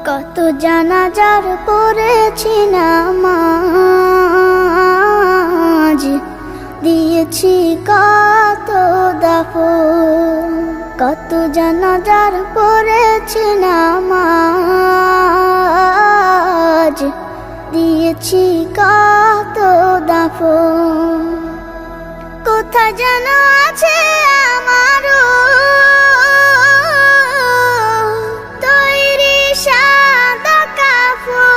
কত জানাজার পড়েছি নামাজ, দিয়েছি কত দাফন। কত জানাজার পড়েছি নামাজ, দিয়েছি কত দাফন। কোথায় যেন আছে আমারও তৈরি সাদা কাফন।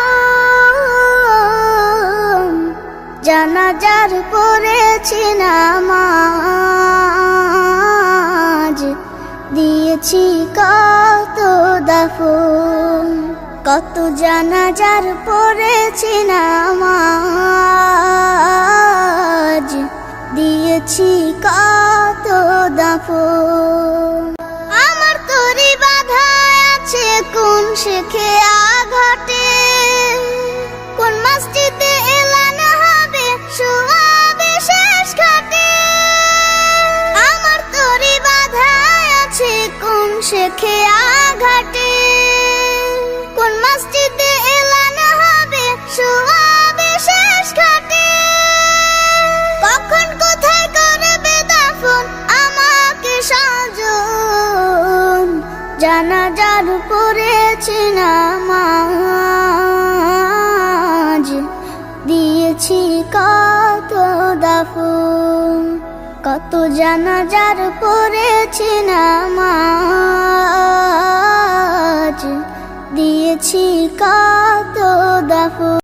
জানাজার পড়েছি নামাজ, দিয়েছি কত দাফন। কত জানাজার পড়েছি নামাজ, দিয়েছি কত দাফন। আমার তরি বাধা আছে কোন শেখে আঘাটে, কোন মসজিদে এলান হবে শোয়াবে শেষ ঘাটে। আমার তরি বাধা আছে কোন শেখে আঘাটে, কোন মসজিদে এলান হবে শোয়াবে শেষ ঘাটে। কখন কোথায় করবে দাফন আমাকে সাজন। জানাজার পড়েছি নামাজ, দিয়েছি কত দাফন। কত জানাজার পড়েছি নামাজ, দিয়েছি কত দাফন।